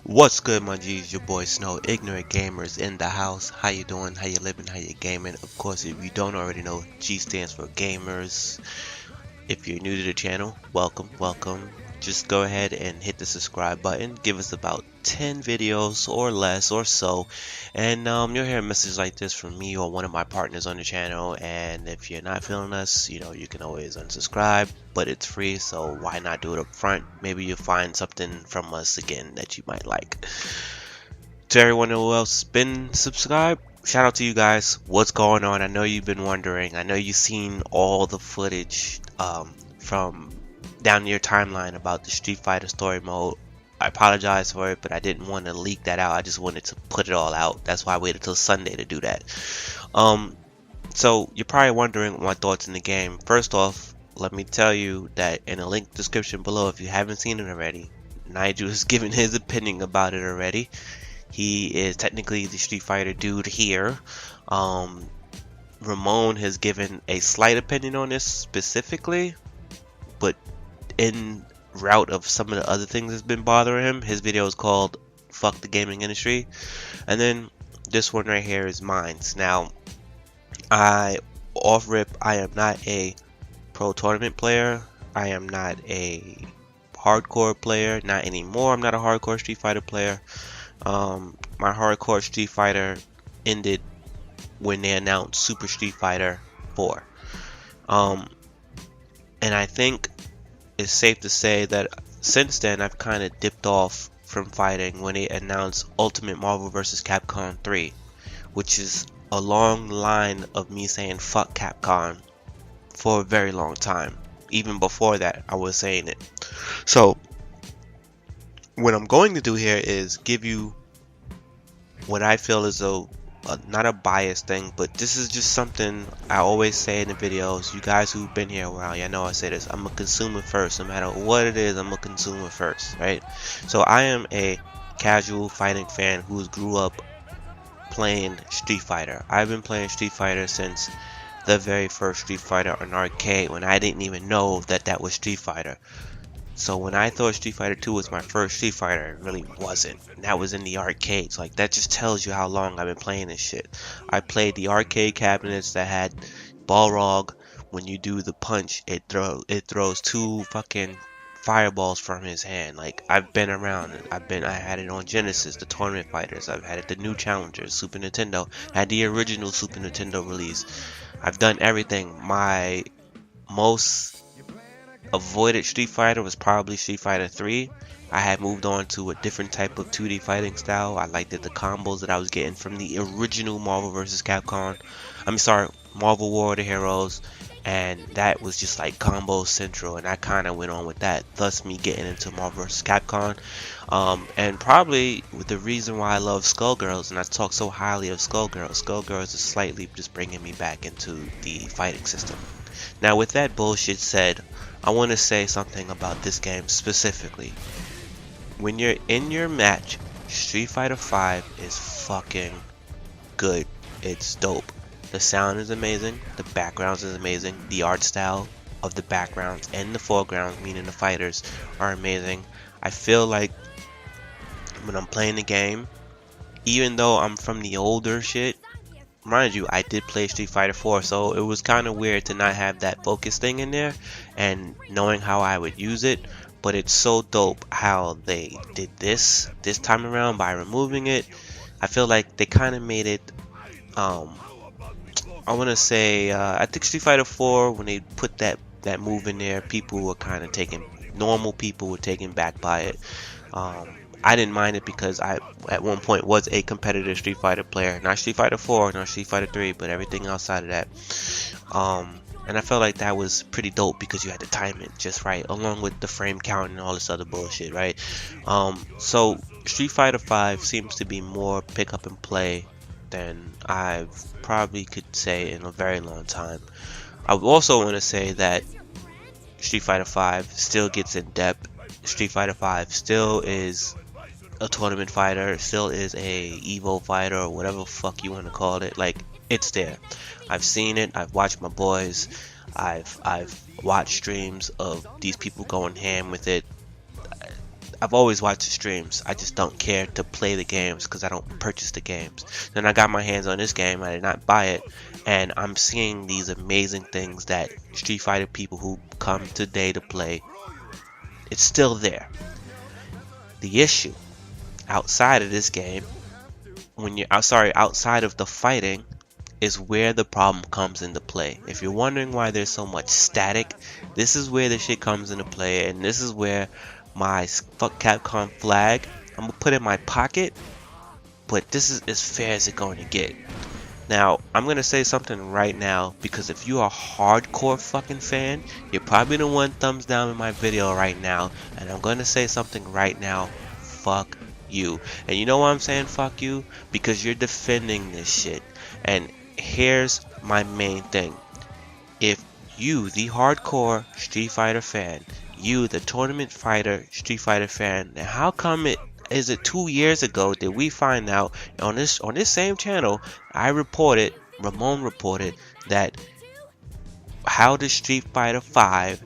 What's good, my G's? Your boy Snow, Ignorant Gamers in the house. How you doing? How you living? How you gaming? Of course, if you don't already know, G stands for Gamers. If you're new to the channel, welcome. Just go ahead and hit the subscribe button. Give us about 10 videos or less or so, and you'll hear a message like this from me or one of my partners on the channel. And if you're not feeling us, you can always unsubscribe, but it's free, so why not do it up front? Maybe you'll find something from us again that you might like. To everyone who else has been subscribed, shout out to you guys. What's going on? I know you've been wondering. I know you've seen all the footage from down your timeline about the Street Fighter story mode. I apologize for it, but I didn't want to leak that out. I just wanted to put it all out. That's why I waited till Sunday to do that. So you're probably wondering my thoughts in the game. First off, let me tell you that in the link description below, if you haven't seen it already, Nigel has given his opinion about it already. He is technically the Street Fighter dude here. Ramon has given a slight opinion on this specifically, but in route of some of the other things that's been bothering him. His video is called Fuck the Gaming Industry. And then this one right here is mine. Now, off rip, I am not a pro tournament player. I am not a hardcore player. Not anymore. I'm not a hardcore Street Fighter player. My hardcore Street Fighter ended when they announced Super Street Fighter 4. And I think it's safe to say that since then I've kind of dipped off from fighting when they announced Ultimate Marvel vs. Capcom 3, which is a long line of me saying fuck Capcom for a very long time. Even before that, I was saying it. So what I'm going to do here is give you what I feel is not a biased thing, but this is just something I always say in the videos. You guys who've been here a while, you know I say this. I'm a consumer first. No matter what it is, I'm a consumer first, right? So I am a casual fighting fan who grew up playing Street Fighter. I've been playing Street Fighter since the very first Street Fighter on arcade, when I didn't even know that was Street Fighter. So when I thought Street Fighter 2 was my first Street Fighter, it really wasn't. And that was in the arcades. Like, that just tells you how long I've been playing this shit. I played the arcade cabinets that had Balrog. When you do the punch, it throws two fucking fireballs from his hand. Like, I've been around. I had it on Genesis, the tournament fighters. I've had it the new challengers, Super Nintendo. I had the original Super Nintendo release. I've done everything. My most avoided Street Fighter was probably Street Fighter 3. I had moved on to a different type of 2D fighting style. I liked the combos that I was getting from the original Marvel vs. Capcom. Marvel War of the Heroes, and that was just like combo central, and I kind of went on with that, thus me getting into Marvel vs. Capcom. And probably the reason why I love Skullgirls, and I talk so highly of Skullgirls is slightly just bringing me back into the fighting system. Now, with that bullshit said, I want to say something about this game specifically. When you're in your match, Street Fighter 5 is fucking good. It's dope. The sound is amazing. The backgrounds is amazing. The art style of the backgrounds and the foregrounds, meaning the fighters, are amazing. I feel like when I'm playing the game, even though I'm from the older shit, mind you, I did play Street Fighter 4, so it was kind of weird to not have that focus thing in there and knowing how I would use it. But it's so dope how they did this time around by removing it. I feel like they kind of made it, I want to say, I think Street Fighter 4, when they put that move in there, normal people were taken back by it. I didn't mind it because I, at one point, was a competitive Street Fighter player. Not Street Fighter 4, not Street Fighter 3, but everything outside of that. And I felt like that was pretty dope because you had to time it just right, along with the frame count and all this other bullshit, right? So Street Fighter 5 seems to be more pick up and play than I probably could say in a very long time. I also want to say that Street Fighter 5 still gets in depth. Street Fighter 5 still is a tournament fighter, still is a Evo fighter, or whatever the fuck you want to call it. Like, it's there. I've seen it. I've watched my boys. I've watched streams of these people going ham with it. I've always watched the streams. I just don't care to play the games because I don't purchase the games. Then I got my hands on this game. I did not buy it, and I'm seeing these amazing things that Street Fighter people who come today to play. It's still there. The issue outside of this game, outside of the fighting, is where the problem comes into play. If you're wondering why there's so much static, this is where the shit comes into play, and this is where my fuck Capcom flag, I'm gonna put in my pocket, but this is as fair as it's going to get. Now, I'm gonna say something right now, because if you're a hardcore fucking fan, you're probably the one thumbs down in my video right now, and I'm gonna say something right now, fuck you. And you know why I'm saying fuck you? Because you're defending this shit. And here's my main thing. If you, the hardcore Street Fighter fan, you, the tournament fighter Street Fighter fan, then how come it 2 years ago did we find out on this same channel, Ramon reported that how does Street Fighter 5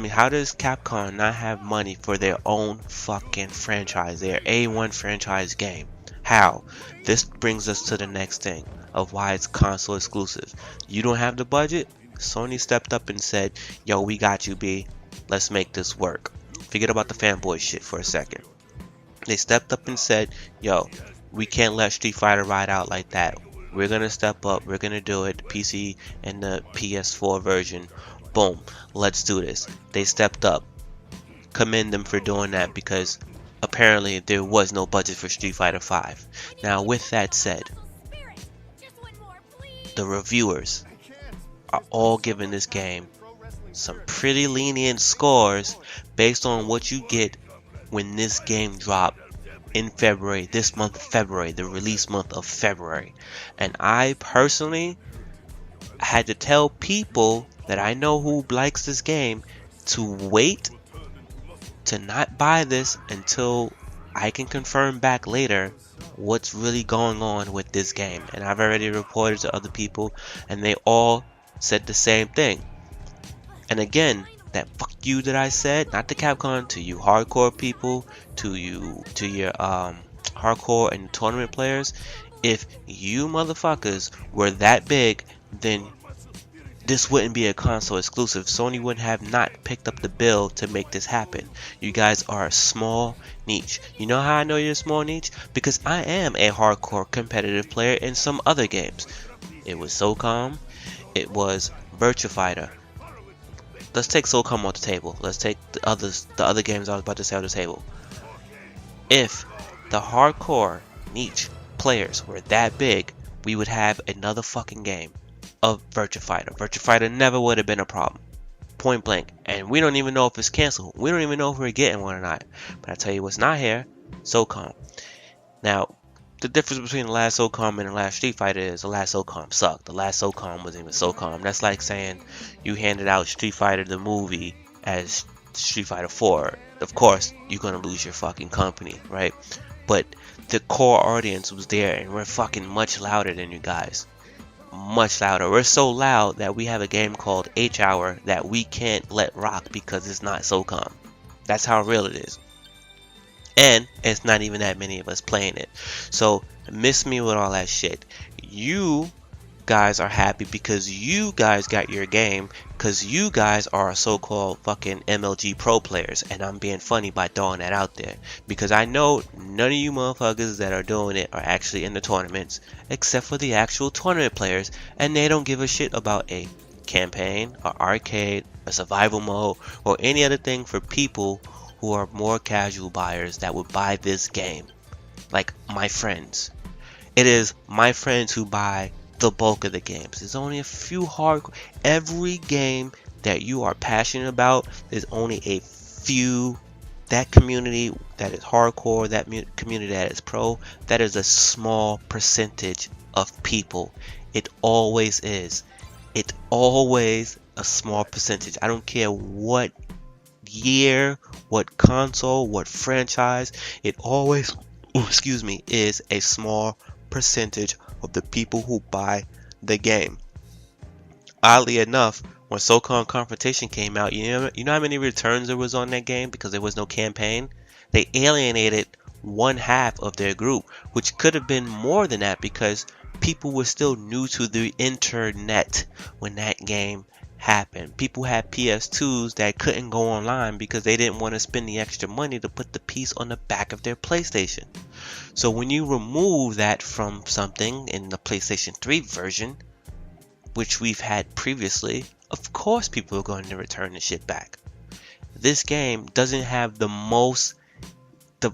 how does Capcom not have money for their own fucking franchise, their A1 franchise game? How? This brings us to the next thing of why it's console exclusive. You don't have the budget? Sony stepped up and said, yo, we got you, B. Let's make this work. Forget about the fanboy shit for a second. They stepped up and said, yo, we can't let Street Fighter ride out like that. We're gonna step up, we're gonna do it. PC and the PS4 version. Boom, let's do this. They stepped up. Commend them for doing that, because apparently there was no budget for Street Fighter 5. Now with that said, the reviewers are all giving this game some pretty lenient scores based on what you get when this game dropped in February, this month of February, the release month of February. And I personally had to tell people that I know who likes this game to wait, to not buy this until I can confirm back later what's really going on with this game. And I've already reported to other people, and they all said the same thing. And again, that fuck you that I said, not to Capcom, to you hardcore people, to your hardcore and tournament players, if you motherfuckers were that big, then this wouldn't be a console exclusive. Sony would have not picked up the bill to make this happen. You guys are a small niche. You know how I know you're a small niche? Because I am a hardcore competitive player in some other games. It was SOCOM. It was Virtua Fighter. Let's take SOCOM off the table. Let's take the other games I was about to say off the table. If the hardcore niche players were that big, we would have another fucking game of Virtua Fighter. Virtua Fighter never would have been a problem. Point blank. And we don't even know if it's canceled. We don't even know if we're getting one or not. But I tell you what's not here, SOCOM. Now, the difference between the last SOCOM and the last Street Fighter is the last SOCOM sucked. The last SOCOM wasn't even SOCOM. That's like saying you handed out Street Fighter the movie as Street Fighter 4. Of course, you're gonna lose your fucking company, right? But the core audience was there, and we're fucking much louder than you guys. Much louder. We're so loud that we have a game called H-Hour that we can't let rock because it's not SOCOM. That's how real it is. And it's not even that many of us playing it. So miss me with all that shit. You guys are happy because you guys got your game, because you guys are so-called fucking MLG pro players. And I'm being funny by throwing that out there, because I know none of you motherfuckers that are doing it are actually in the tournaments, except for the actual tournament players, and they don't give a shit about a campaign, or arcade, a survival mode, or any other thing for people who are more casual buyers that would buy this game. Like my friends. It is my friends who buy the bulk of the games. There's only a few hardcore. Every game that you are passionate about, there's only a few. That community that is hardcore, that community that is pro, that is a small percentage of people. It always is. It always a small percentage. I don't care what year, what console, what franchise, it always, is a small percentage of the people who buy the game. Oddly enough, when SOCOM Confrontation came out, you know how many returns there was on that game because there was no campaign? They alienated one half of their group, which could have been more than that because people were still new to the internet when that game happened. People had PS2s that couldn't go online because they didn't want to spend the extra money to put the piece on the back of their PlayStation. So when you remove that from something in the PlayStation 3 version, which we've had previously, of course people are going to return the shit back. This game doesn't have the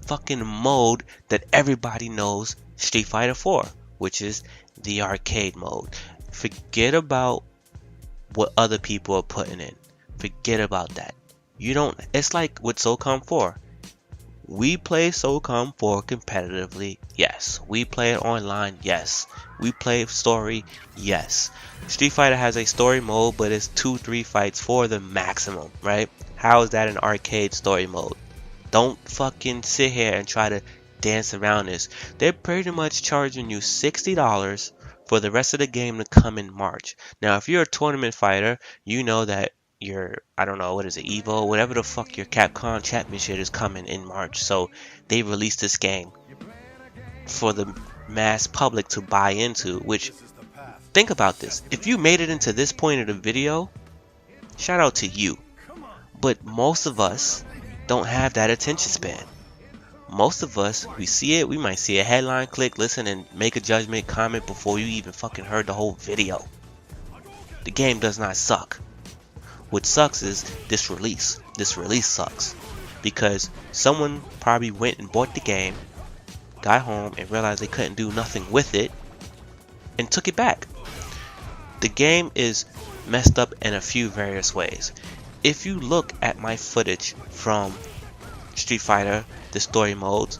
fucking mode that everybody knows Street Fighter 4, which is the arcade mode. Forget about what other people are putting in. Forget about that. It's like with SOCOM 4. We play SOCOM 4 competitively, yes. We play it online, yes. We play story, yes. Street Fighter has a story mode, but it's 2-3 fights for the maximum, right? How is that an arcade story mode? Don't fucking sit here and try to dance around this. They're pretty much charging you $60 for the rest of the game to come in March. Now, if you're a tournament fighter, you know that I don't know, what is it, Evo, whatever the fuck your Capcom championship is coming in March. So they released this game for the mass public to buy into, which, think about this. If you made it into this point of the video, shout out to you. But most of us don't have that attention span. Most of us, we see it, we might see a headline, click, listen, and make a judgment, comment before you even fucking heard the whole video. The game does not suck. What sucks is this release. This release sucks. Because someone probably went and bought the game, got home and realized they couldn't do nothing with it, and took it back. The game is messed up in a few various ways. If you look at my footage from Street Fighter, the story modes,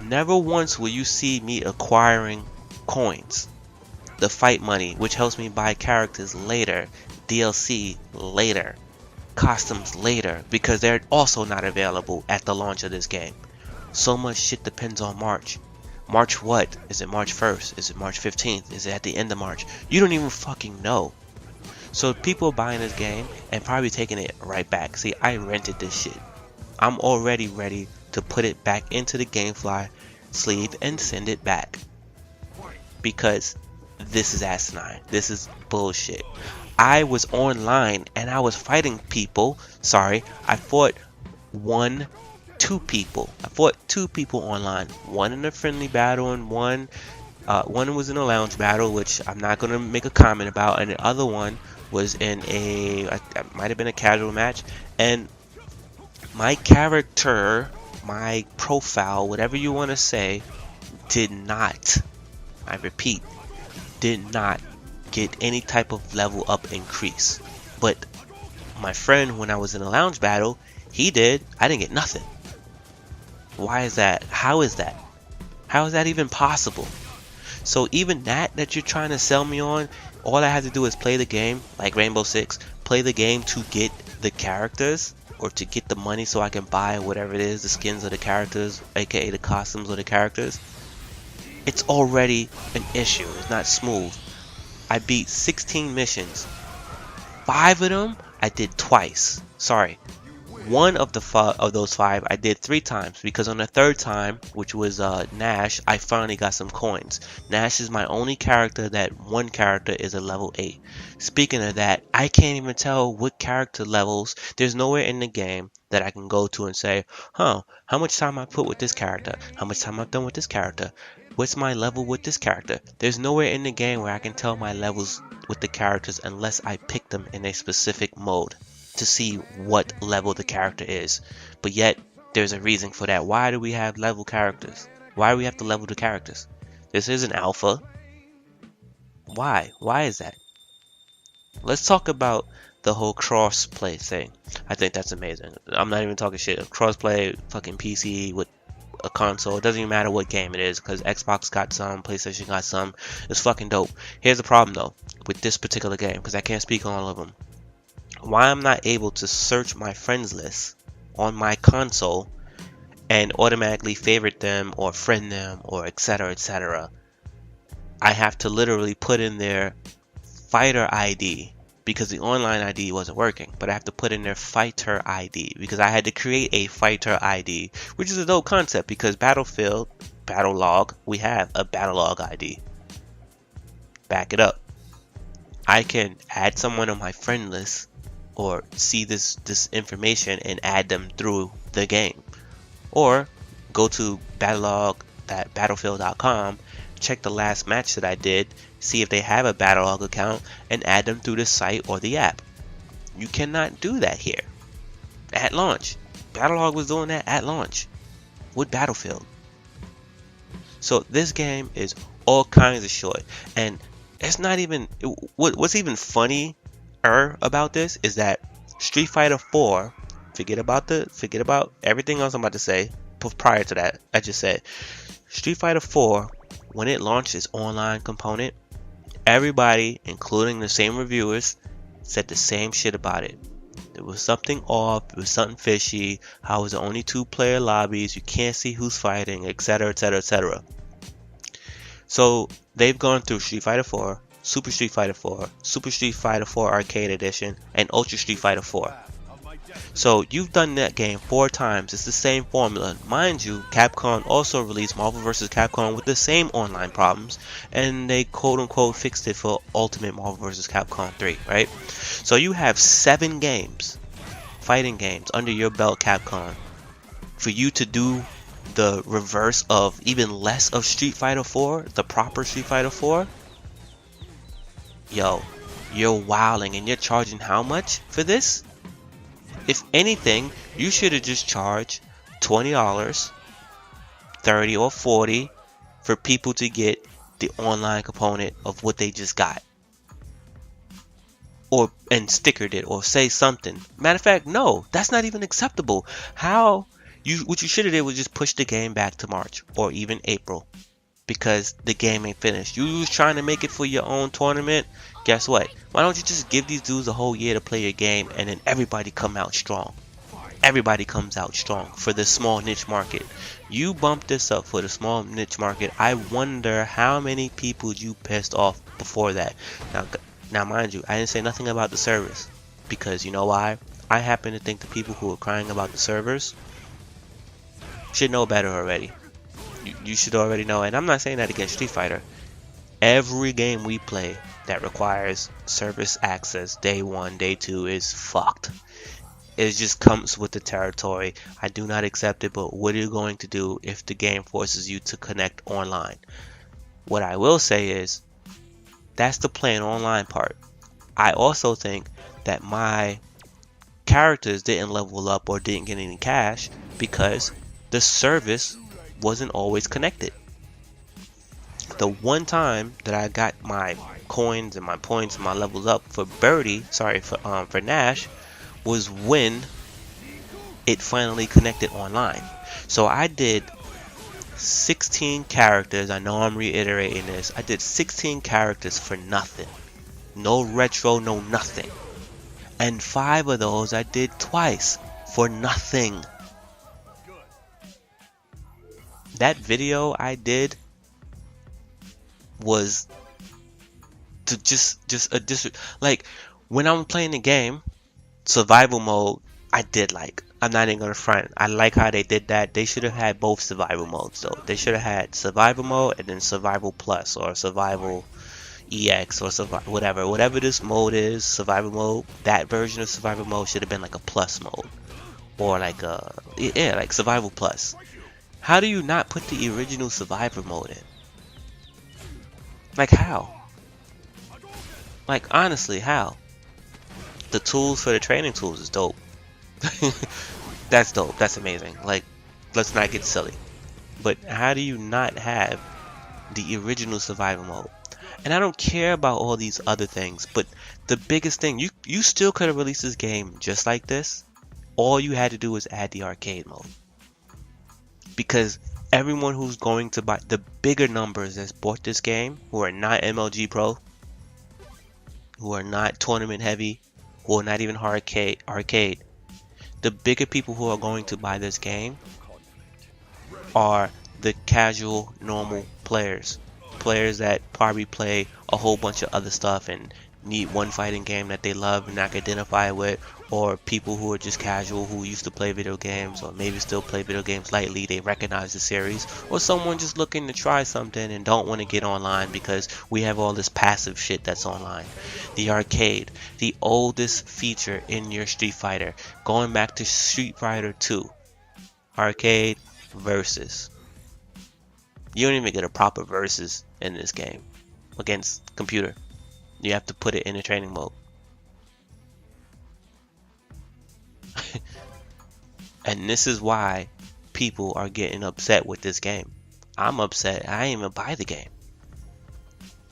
never once will you see me acquiring coins. The fight money, which helps me buy characters later, DLC later, costumes later, because they're also not available at the launch of this game. So much shit depends on March. March what? Is it March 1st? Is it March 15th? Is it at the end of March? You don't even fucking know. So people buying this game and probably taking it right back. See, I rented this shit. I'm already ready to put it back into the GameFly sleeve and send it back. Because this is asinine. This is bullshit. I was online and I was fighting people. Sorry, I fought two people. I fought two people online. One in a friendly battle and one was in a lounge battle, which I'm not going to make a comment about. And the other one was in it might have been a casual match. And my character, my profile, whatever you want to say, did not, I repeat, did not get any type of level up increase. But my friend, when I was in a lounge battle, he did. I didn't get nothing. Why is that? How is that? How is that even possible? So even that you're trying to sell me on, all I had to do is play the game, like Rainbow Six, play the game to get the characters, or to get the money so I can buy whatever it is, the skins of the characters, aka the costumes of the characters. It's already an issue. It's not smooth. I beat 16 missions. 5 of them I did twice. Sorry. One of those 5 I did 3 times, because on the 3rd time, which was Nash, I finally got some coins. Nash is my only character that one character is a level 8. Speaking of that, I can't even tell what character levels. There's nowhere in the game that I can go to and say, how much time I put with this character, how much time I've done with this character, what's my level with this character. There's nowhere in the game where I can tell my levels with the characters unless I pick them in a specific mode to see what level the character is. But yet there's a reason for that. Why do we have level characters? Why do we have to level the characters? This is an alpha. Why is that? Let's talk about the whole crossplay thing. I think that's amazing. I'm not even talking shit. Crossplay, fucking PC with a console, it doesn't even matter what game it is, because Xbox got some, PlayStation got some. It's fucking dope. Here's the problem though with this particular game, because I can't speak on all of them. Why I'm not able to search my friends list on my console and automatically favorite them or friend them or etc, etc. I have to literally put in their fighter ID because the online ID wasn't working, but I have to put in their fighter ID because I had to create a fighter ID, which is a dope concept because Battlefield, Battle Log, we have a Battle Log ID. Back it up. I can add someone on my friend list or see this information and add them through the game. Or go to battlelog.battlefield.com, check the last match that I did, see if they have a Battlelog account, and add them through the site or the app. You cannot do that here at launch. Battlelog was doing that at launch with Battlefield. So this game is all kinds of short, and it's not even what's even funnier about this is that Street Fighter 4, forget about everything else I'm about to say prior to that. I just said Street Fighter 4, when it launched its online component, everybody, including the same reviewers, said the same shit about it. There was something off, it was something fishy, how it was only 2-player lobbies, you can't see who's fighting, etc, etc, etc. So they've gone through Street Fighter 4, Super Street Fighter 4, Super Street Fighter 4 Arcade Edition, and Ultra Street Fighter 4. So you've done that game 4 times. It's the same formula. Mind you, Capcom also released Marvel vs. Capcom with the same online problems, and they quote-unquote fixed it for Ultimate Marvel vs. Capcom 3, right? So you have 7 games, fighting games, under your belt, Capcom, for you to do the reverse of even less of Street Fighter 4, the proper Street Fighter 4. Yo, you're wilding, and you're charging how much for this? If anything, you should have just charged $20, $30 or $40 for people to get the online component of what they just got. And stickered it or say something. Matter of fact, no, that's not even acceptable. What you should have did was just push the game back to March or even April, because the game ain't finished. You was trying to make it for your own tournament. Guess what? Why don't you just give these dudes a whole year to play your game, and then everybody come out strong? Everybody comes out strong for the small niche market. You bumped this up for the small niche market. I wonder how many people you pissed off before that. Now mind you, I didn't say nothing about the servers, because you know why? I happen to think the people who are crying about the servers should know better already. You should already know, and I'm not saying that against Street Fighter. Every game we play that requires service access day 1, day 2 is fucked. It just comes with the territory. I do not accept it, but what are you going to do if the game forces you to connect online? What I will say is, that's the playing online part. I also think that my characters didn't level up or didn't get any cash because the service wasn't always connected. The one time that I got my coins and my points and my levels up for for Nash was when it finally connected online. So I did 16 characters. I know I'm reiterating this. I did 16 characters for nothing. No retro, no nothing. And 5 of those I did twice for nothing. That video I did was to just like when I'm playing the game survival mode. I did like, I'm not even gonna front, I like how they did that. They should have had both survival modes though. They should have had survival mode and then survival plus or survival EX or whatever this mode is. Survival mode, that version of survival mode should have been like a plus mode or like a like survival plus. How do you not put the original survivor mode in? Like how? Like honestly, how? The tools for the training tools is dope. That's dope. That's amazing. Like, let's not get silly. But how do you not have the original survival mode? And I don't care about all these other things, but the biggest thing, you still could have released this game just like this. All you had to do was add the arcade mode. Because everyone who's going to buy, the bigger numbers that's bought this game, who are not MLG Pro, who are not tournament heavy, who are not even arcade, the bigger people who are going to buy this game are the casual, normal players that probably play a whole bunch of other stuff and need one fighting game that they love and I can identify with, or people who are just casual who used to play video games or maybe still play video games lightly, they recognize the series, or someone just looking to try something and don't want to get online because we have all this passive shit that's online. The arcade, the oldest feature in your Street Fighter, going back to Street Fighter 2, arcade versus. You don't even get a proper versus in this game against computer. You have to put it in a training mode. And this is why people are getting upset with this game. I'm upset. I didn't even buy the game.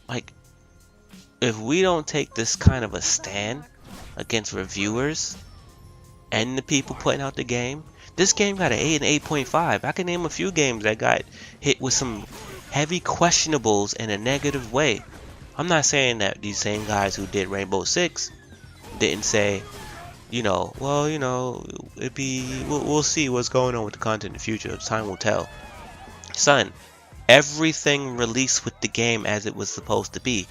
Like, if we don't take this kind of a stand against reviewers and the people putting out the game, this game got an 8 and 8.5. I can name a few games that got hit with some heavy questionables in a negative way. I'm not saying that these same guys who did Rainbow Six didn't say, you know, well, you know, we'll see what's going on with the content in the future. Time will tell. Son, everything released with the game as it was supposed to be.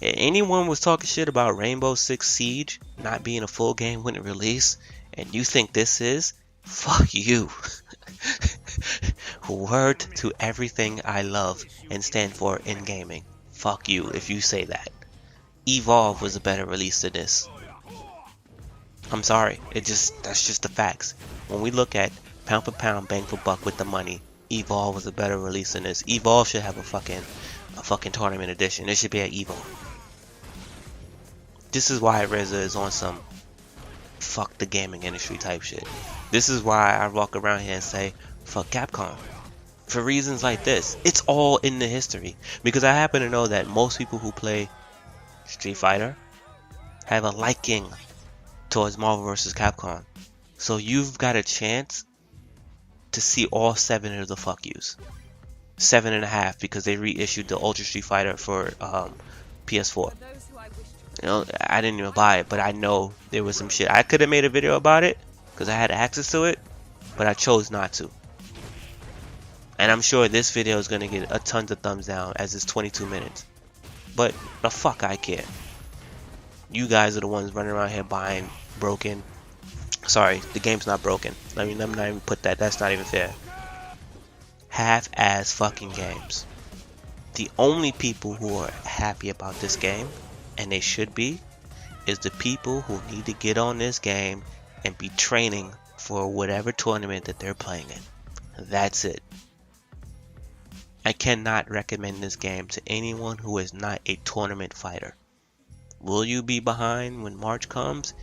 Anyone was talking shit about Rainbow Six Siege not being a full game when it released, and you think this is? Fuck you. Word to everything I love and stand for in gaming. Fuck you if you say that. Evolve was a better release than this. I'm sorry, that's just the facts. When we look at pound for pound, bang for buck with the money, Evolve was a better release than this. Evolve should have a fucking tournament edition. It should be an Evo. This is why RZA is on some fuck the gaming industry type shit. This is why I walk around here and say fuck Capcom. For reasons like this. It's all in the history. Because I happen to know that most people who play Street Fighter have a liking towards Marvel vs. Capcom. So you've got a chance to see all 7 of the fuck yous. 7.5 because they reissued the Ultra Street Fighter for PS4. You know, I didn't even buy it, but I know there was some shit. I could have made a video about it because I had access to it, but I chose not to. And I'm sure this video is gonna get a tons of thumbs down as it's 22 minutes. But the fuck I care. You guys are the ones running around here buying broken. Sorry, the game's not broken. I mean, let me not even put that. That's not even fair. Half-ass fucking games. The only people who are happy about this game, and they should be, is the people who need to get on this game and be training for whatever tournament that they're playing in. That's it. I cannot recommend this game to anyone who is not a tournament fighter. Will you be behind when March comes?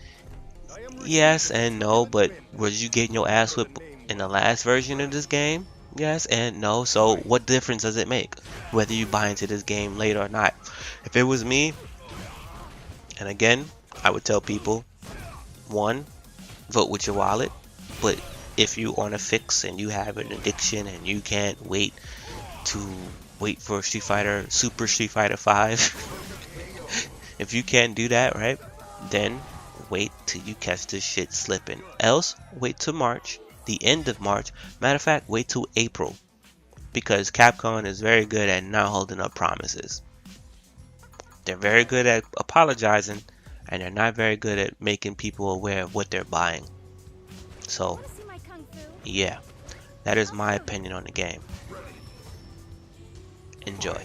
Yes and no, but was you getting your ass whipped in the last version of this game? Yes and no. So what difference does it make whether you buy into this game later or not? If it was me, and again, I would tell people, 1, vote with your wallet. But if you on a fix and you have an addiction and you can't wait for Super Street Fighter 5, if you can't do that, right, then wait till you catch this shit slipping. Else, wait till March, the end of March. Matter of fact, wait till April, because Capcom is very good at not holding up promises. They're very good at apologizing, and they're not very good at making people aware of what they're buying. So, yeah, that is my opinion on the game. Enjoy.